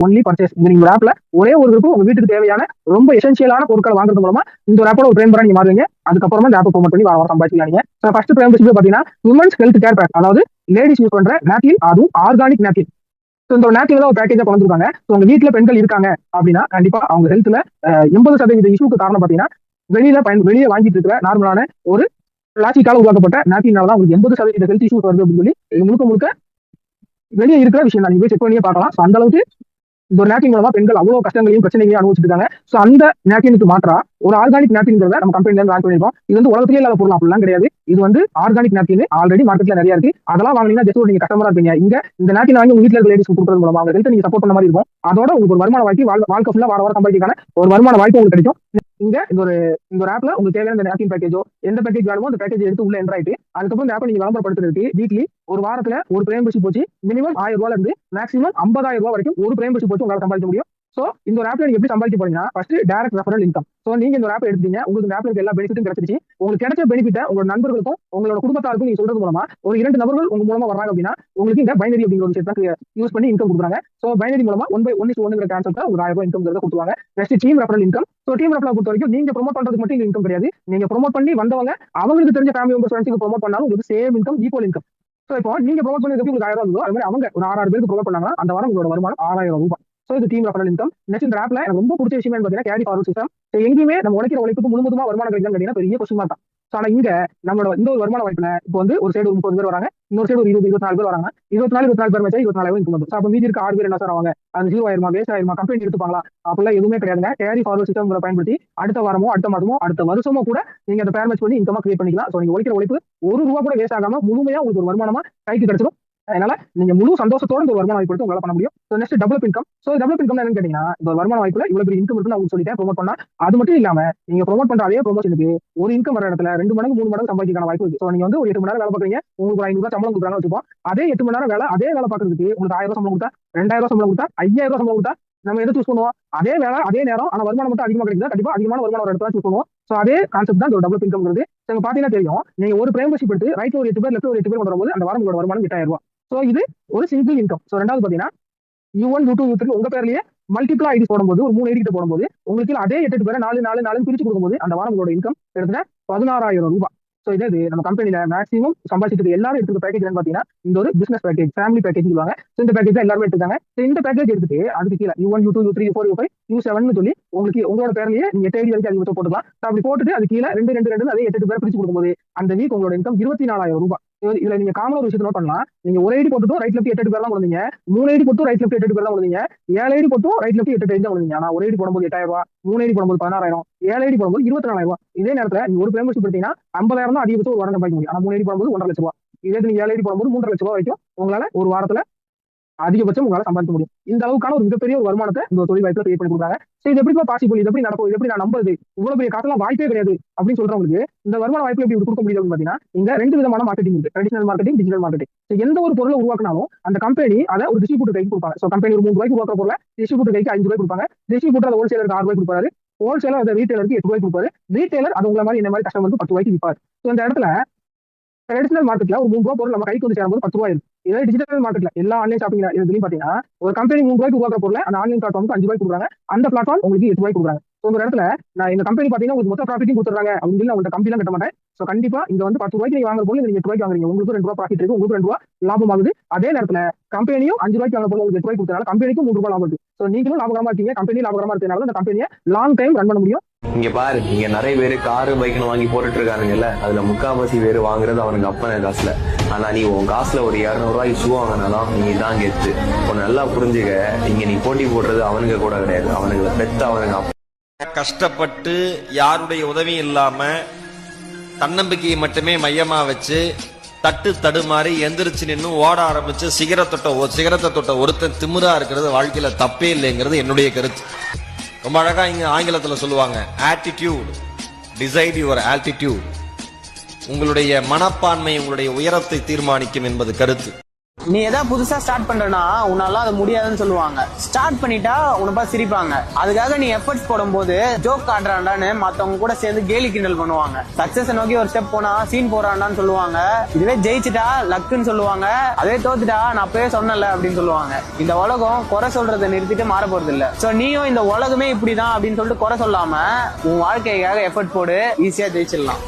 Only purchase. நீங்க ஒரு ஆப்ல ஒரே ஒரு குரூப் உங்க வீட்டுக்கு தேவையான ரொம்ப எசென்சியலான பொருட்களை வாங்குறது மூலமா இந்த ஒரு ஆப்போட ஒரு ட்ரெயின் நீங்க மாறுவீங்க. அதுக்கப்புறமா இந்த ஆப் ப்ரோமோட் பண்ணி சம்பாதிக்கலாம். நீங்க ஃபர்ஸ்ட் ப்ரைம் பாத்தீங்கன்னா விமன்ஸ் ஹெல்த் கேர் பேக், அதாவது லேடிஸ் யூஸ் பண்ற நாப்கின், அதுவும் ஆர்கானிக் நாப்கின். இந்த ஒரு நாப்கின் ஒரு பேக்கேஜா கொண்டு வந்திருக்காங்க. உங்க வீட்டுல பெண்கள் இருக்காங்க அப்படின்னா கண்டிப்பா அவங்க ஹெல்த்ல 80% இஷ்யூக்கு காரணம் பாத்தீங்கன்னா வெளியே வாங்கிட்டு இருக்கிற நார்மலான ஒரு பிளாஸ்டிக்கால உருவாக்கப்பட்ட நாப்கினால தான் உங்களுக்கு 80% ஹெல்த் இஷ்யூஸ் வருது அப்படின்னு சொல்லி இது முழுக்க முழுக்க வெளியே இருக்கிற விஷயம் தான். நீங்க போய் செக் பண்ணியே பார்க்கலாம். அந்த அளவுக்கு இந்த ஒரு நாப்கின் மூலமா பெண்கள் அவ்வளவு கஷ்டங்களையும் பிரச்சனைகளையும் அனுபவிச்சுட்டு இருக்காங்க. சோ அந்த நாப்கினுக்கு மாற்றா ஒரு ஆர்கானிக் நாப்கின்ங்கிறத நம்ம கம்பெனில இருந்து லான்ச் பண்ணிருக்கோம். இது வந்து உலகத்திலே இல்லாத பொருள் அப்படிலாம் கிடையாது. இது வந்து ஆர்கானிக் நாப்கின் ஆல்ரெடி மார்க்கெட்ல நிறைய இருக்கு. அதெல்லாம் வாங்கினீங்கன்னா ஜஸ்ட் நீங்க கஸ்டமரா இருப்பீங்க. இங்க இந்த நாப்கின் வாங்கி உங்க வீட்டுல இருக்க லேடிஸ் கொடுக்கறது மூலமா அவங்க ஹெல்த் நீங்க சப்போர்ட் பண்ண மாதிரி இருக்கும். அதோட உங்களுக்கு ஒரு வருமான வாய்ப்பு வாழ்க்கை ஃபுல்லா வார சம்பாதிக்கான ஒரு வருமான வாய்ப்பு உங்களுக்கு கிடைக்கும். இங்க இந்த ஒரு ஆப்ல உங்களுக்கு தேவையான இந்த நாப்கின் பேக்கேஜோ எந்த பேக்கேஜ் வேணுமோ அந்த பேக்கேஜ் எடுத்து உள்ள என்டர் ஆயிட்டு அதுக்கப்புறம் இந்த ஆப்பை நீங்க விளம்பரப்படுத்துறதுக்கு வீக்லி ஒரு வாரத்துல ஒரு பிரேம்பசி போச்சு மினிமம் 1000 ரூபாயில இருந்து மேக்ஸிமம் 50,000 ரூபாய் வரைக்கும் ஒரு பிரேம்பசி போச்சு உங்களால சம்பாதிக்க முடியும். சோ இந்த ஒரு ஆப்ல நீங்க எப்படி சம்பாதிக்க போறீங்கன்னா first direct referral income. So நீங்க இந்த ஒரு ஆப் எடுத்தீங்க, உங்களுக்கு இந்த ஆப்ல இருக்க எல்லா பெனிஃபிட்டும் கிடைச்சிருச்சு. உங்களுக்கு கிடைச்ச பெனிஃபிட்டை உங்களோட நண்பர்களுக்கும் உங்களோட குடும்பத்தாருக்கும் நீங்க சொல்றது மூலமா ஒரு 2 நபர்கள் உங்க மூலமா வர்றாங்க அப்படின்னா உங்களுக்கு இந்த பைனரி அப்படிங்கிற ஒரு விஷயத்தை யூஸ் பண்ணி இன்கம் கொடுக்குறாங்க. சோ பைனரி மூலமா 1/1 கான்செப்ட் ஒரு 1000 ரூபாய் இன்கம் கொடுத்துருவாங்க. Next team referral income. So team referral பொறுத்த வரைக்கும் நீங்க ப்ரோமோட் பண்றதுக்கு மட்டும் இன்கம் கிடையாது. நீங்க ப்ரோமோட் பண்ணி வந்தவங்க அவங்களுக்கு தெரிஞ்ச ஃபேமிலி மெம்பர்ஸ் ஃப்ரெண்ட்ஸ்க்கு ப்ரோமோட் பண்ணாலும் உங்களுக்கு same income, equal income. So இப்போ நீங்க ப்ரோமோட் பண்ணதுக்கு உங்களுக்கு 1000 ரூபாய், அது மாதிரி அவங்க ஒரு 6 பேருக்கு ப்ரோமோட் பண்ணாங்கன்னா அந்த வாரம் உங்களோட வருமானம் 6000 ரூபாய். சோ இது டீம் ரெஃபரல் இன்கம். நெக்ஸ்ட் இந்த ஆப்ல எனக்கு ரொம்ப பிடிச்ச விஷயம் பாத்தீங்கன்னா கேரி ஃபார்வர்ட் சிஸ்டம். எங்கேயுமே நம்ம உழைக்கிற உழைப்புக்கு முழுவதுமா வருமானம் கிடைக்கும் கேட்டீங்கன்னா பெரிய கொஸ்டின் தான். சோ ஆனா இங்க நம்மளோட இந்த ஒரு வருமான வாய்ப்புல இப்போ வந்து ஒரு சைடு 30 பேர் வராங்க, இன்னொரு சைடு ஒரு 20-24 பேர் வராங்க. 24 பேர் வச்சா 24,000 இன்கம் வந்து. அப்ப மீதி இருக்க 6 பேர் என்ன சார் ஆவாங்க? அது 0 ஆயிருமா, வேஸ்ட் ஆயிருமா, கம்பெனி எடுத்துப்பாங்களா? அப்பெல்லாம் எதுவுமே கிடையாதுங்க. கேரி ஃபார்வர்ட் சிஸ்டம் பயன்படுத்தி அடுத்த வாரமோ அடுத்த மாதமோ அடுத்த வருஷமோ கூட நீங்க அந்த பேர் மேட்ச் பண்ணி இன்கமா கிரியேட் பண்ணிக்கலாம். சோ நீங்க உழைக்கிற உழைப்பு ஒரு ரூபா கூட வேஸ்ட் ஆகாம முழுமையா உங்களுக்கு ஒரு வருமானமா கைக்கு கிடைச்சிடும். அதனால நீங்க முழு சந்தோஷத்தோட இந்த வருமான வாய்ப்பு உங்களால பண்ண முடியும். Next develop income. So develop income என்னன்னு கேட்டீங்கன்னா இந்த வருமான வாய்ப்புல இவ்வளவு பெரிய இன்கம் இருக்குன்னு நான் சொல்லிட்டேன் ப்ரோமோட் பண்ணா. அது மட்டும் இல்லாம நீங்க ப்ரோமோட் பண்ற அதே ப்ரோமோஷனுக்கு ஒரு இன்கம் வர இடத்துல 2 மடங்கு 3 மடங்கு சம்பாதிக்கான வாய்ப்பு இருக்கு. சோ நீங்க வந்து ஒரு 8 மணி நேரம் வேலை பாக்குறீங்க, உங்களுக்கு 500 ரூபாய் சம்பளம் கொடுக்குறாங்க வச்சுப்போம். அதே 8 மணி நேரம் அதே வேலை பாக்குறதுக்கு உங்களுக்கு 1000 ரூபாய் சம்பளம் கொடுத்தா, 2000 ரூபாய் சம்பளம் கொடுத்தா, 5000 ரூபாய் சம்பளம் கொடுத்தா நம்ம எதை சூஸ் பண்ணுவோம்? அதே வேலை அதே நேரம் ஆனா வருமானம் மட்டும் அதிகமா கிடைக்குது. கண்டிப்பா அதிகமான வருமானம் ஒரு இடத்துல சூஸ் பண்ணுவோம். சோ அதே கான்செப்ட் தான் இந்த டெவலப் இன்கம்ங்கிறது. நீங்க பாத்தீங்கன்னா தெரியும், நீங்க ஒரு மெம்பர்ஷிப் எடுத்து ரைட்ல ஒரு 8 பேர் லெஃப்ட்ல ஒரு 8 பேர் கொண்டு வரும்போது அந்த வாரம் உங்களோட வருமானம் 8000 ரூபாய். சோ இது ஒரு சிங்கிள் இன்கம். சோ ரெண்டாவது பாத்தீங்கன்னா U1 U2 U3 உங்க பேர்லயே மல்டிபிள் ஐடி போடும்போது ஒரு 3 ஐடி கிட்ட போடும்போது உங்களுக்கு அதே 8 பேரை 4 பிரிச்சு கொடுக்கும்போது அந்த வாரம் உங்களோட இன்கம் கிட்டத்தட்ட 16,000 ரூபாய். சோ இது நம்ம கம்பெனில மேக்ஸிமம் சம்பாதிச்சிட்டு எல்லாரும் எடுத்துக்க பேக்கேஜ் பாத்தீங்கன்னா இந்த ஒரு பிசினஸ் பேக்கேஜ், ஃபேமிலி பேக்கேஜ் சொல்லுவாங்க. இந்த பேக்கேஜ் எல்லாரும் எடுத்துக்காங்க. இந்த பேக்கேஜ் எடுத்துட்டு அதுக்கு கீழே U1 U2 U3 U4 U5 U7 சொல்லி உங்களுக்கு உங்களோட பேர்லயே நீங்க 8 ஐடி வரைக்கும் அதிகபட்சம் போட்டுக்கலாம். அப்படி போட்டுட்டு அது கீழே 2 அதே 8 பேரை பிரிச்சு கொடுக்கும்போது அந்த வீக் உங்களோட இன்கம் 24,000 ரூபாய். இதுல நீங்க காமன் ஒரு விஷயத்தை நோட் பண்ணலாம். நீங்க ஒரு ஐடி போட்டுட்டும் ரைட் லெஃப்ட் 8 பேர் தான் கொடுத்தீங்க, 3 ஐடி போட்டும் ரைட் லெஃப்ட் 8 பேர் தான் கொடுத்தீங்க, 7 ஐடி போட்டும் ரைட் லெஃப்ட் 8 ஐடி தான் கொடுத்தீங்க. ஆனா ஒரு ஐடி போடும்போது 8,000 ரூபாய், 3 ஐடி போடும்போது 16,000, 7 ஐடி போடும்போது 24,000 ரூபாய். இதே நேரத்துல நீங்க ஒரு மெம்பர்ஷிப் எடுத்தீங்கன்னா 50,000 தான் அதிகபட்சம் ஒரு வாரம் சம்பாதிக்க முடியும். ஆனா 3 ஐடி போடும்போது 1,50,000 ரூபாய். இதே நீங்க 7 ஐடி போடும்போது 3,00,000 ரூபாய் வரைக்கும் உங்களால ஒரு வாரத்துல அதிகபட்சம் உங்களால சம்பாதிக்க முடியும். இந்த அளவுக்கான ஒரு மிகப்பெரிய ஒரு வருமானத்தை இந்த தொழில் வாய்ப்புல கிரியேட் பண்ணி கொடுக்குறாங்க. சோ இது எப்படி பாசிபிள், இது எப்படி நடக்கும், இது எப்படி நான் நம்புறது, இவ்வளவு பெரிய காசெல்லாம் வாய்ப்பே கிடையாது அப்படின்னு சொல்றவங்களுக்கு இந்த வருமான வாய்ப்பு எப்படி கொடுக்க முடியும் அப்படின்னு பாத்தீங்கன்னா இங்க 2 விதமான மார்க்கெட்டிங் இருக்கு. Traditional marketing, digital marketing. எந்த ஒரு பொருளை உருவாக்கினாலும் அந்த கம்பெனி அதை ஒரு டிஸ்ட்ரிபியூட்டர் கைக்கு கொடுப்பாங்க. சோ கம்பெனி ஒரு 3 ரூபாய்க்கு உருவாக்குற பொருளை டிஸ்ட்ரிபியூட்டர் கைக்கு 5 ரூபாய் கொடுப்பாங்க. டிஸ்ட்ரிபியூட்டர் அதை ஹோல்சேலருக்கு 6 ரூபாய் கொடுப்பாரு. ஹோல்சேலர் அதை ரீட்டைலருக்கு 8 ரூபாய் கொடுப்பாரு. ரீட்டைலர் அது உங்களை மாதிரி என்ன மாதிரி கஸ்டமருக்கு 10 ரூபாய்க்கு விற்பாரு. சோ இந்த இடத்துல ட்ரெடிஷனல் மார்க்கெட்ல ஒரு 3 ரூபாய் பொருள் நம்ம கைக்கு வந்து சேரும்போது 10 ரூபாய் இருக்கு. இதே டிஜிட்டல் மார்க்கெட்ல எல்லா ஆன்லைன் ஷாப்பிங் இதுலயும் பாத்தீங்கன்னா ஒரு கம்பெனி 3 ரூபாய்க்கு உருவாக்குற பொருளை அந்த ஆன்லைன் பிளாட்ஃபார்முக்கு 5 ரூபாய் கொடுக்குறாங்க. அந்த பிளாட்ஃபார்ம் உங்களுக்கு 8 ரூபாய் கொடுக்குறாங்க. சோ இந்த இடத்துல நான் இந்த கம்பெனி பாத்தீங்கன்னா உங்களுக்கு மொத்த ப்ராஃபிட்டும் கொடுத்துறாங்க அப்படின்னு சொல்லி உங்கள்ட்ட கம்பெனி கட்ட மாட்டேன். சோ கண்டிப்பா இங்க வந்து 10 ரூபாய்க்கு நீங்க வாங்குற பொருள் நீங்க 8 ரூபாய்க்கு வாங்குறீங்க, உங்களுக்கு 2 ரூபாய் ப்ராஃபிட் இருக்கு, உங்களுக்கு 2 ரூபாய் லாபம் ஆகுது. அதே நேரத்துல கம்பெனியும் 5 ரூபாய்க்கு வாங்குற பொருள் உங்களுக்கு 8 ரூபாய்க்கு கொடுத்தனால கம்பெனிக்கும் 3 ரூபாய் லாபம் இருக்கு. சோ நீங்களும் லாபகரமா இருக்கீங்க, கம்பெனி லாபகரமா இருக்கனால அந்த கம்பெனியை லாங் டைம் ரன் பண்ண முடியும். இங்க பாரு, இங்க நிறைய பேரு காரு பைக்னு வாங்கி போட்டுட்டு இருக்கானுங்கல்ல, அதுல முக்காவாசி பேரு வாங்குறது அவனுக்கு அப்பன காசுல. ஆனா நீ உன் காசுல ஒரு 200 ரூபாய்க்கு ஷூ வாங்கினாலும் நீ தான் கெத்து. உன்னை நல்லா புரிஞ்சுக்க, இங்க நீ போட்டி போடுறது அவனுங்க கூட கிடையாது, அவனுங்களை பெத்த அவனுங்க. கஷ்டப்பட்டு யாருடைய உதவியும் இல்லாம தன்னம்பிக்கையை மட்டுமே மையமா வச்சு தட்டு தடுமாறி எந்திரிச்சு நின்று ஓட ஆரம்பிச்சு சிகரத்தை தொட்ட ஒருத்தன் திமிரா இருக்கிறது வாழ்க்கையில தப்பே இல்லைங்கிறது என்னுடைய கருத்து. ரொம்ப அழகா இங்க ஆங்கிலத்துல சொல்லுவாங்க, ஆட்டிடியூட் டிசைட் யுவர் ஆல்டிடியூட். உங்களுடைய மனப்பான்மை உங்களுடைய உயரத்தை தீர்மானிக்கும் என்பது கருத்து. நீ எதாவது புதுசா ஸ்டார்ட் பண்றனா உன்னால அது முடியாதுன்னு சொல்லுவாங்க. ஸ்டார்ட் பண்ணிட்டா உன்னை பார்த்து சிரிப்பாங்க. அதுக்காக நீ எஃபர்ட்ஸ் போடும்போது ஜோக் காட்டுறான்டான்னு மத்தவங்க கூட சேர்ந்து கேலி கிண்டல் பண்ணுவாங்க. சக்சஸ் நோக்கி ஒரு ஸ்டெப் போனா சீன் போறான்டான்னு சொல்லுவாங்க. இதுவே ஜெயிச்சுட்டா லக்குன்னு சொல்லுவாங்க. அதே தோத்துட்டா நான் அப்பவே சொன்னல அப்படின்னு சொல்லுவாங்க. இந்த உலகம் குறை சொல்றதை நிறுத்திட்டு மாற போறது இல்ல. சோ நீயும் இந்த உலகமே இப்படிதான் அப்படின்னு சொல்லிட்டு குறை சொல்லாம உன் வாழ்க்கைக்காக எஃபர்ட் போடு, ஈஸியா ஜெயிச்சிடலாம்.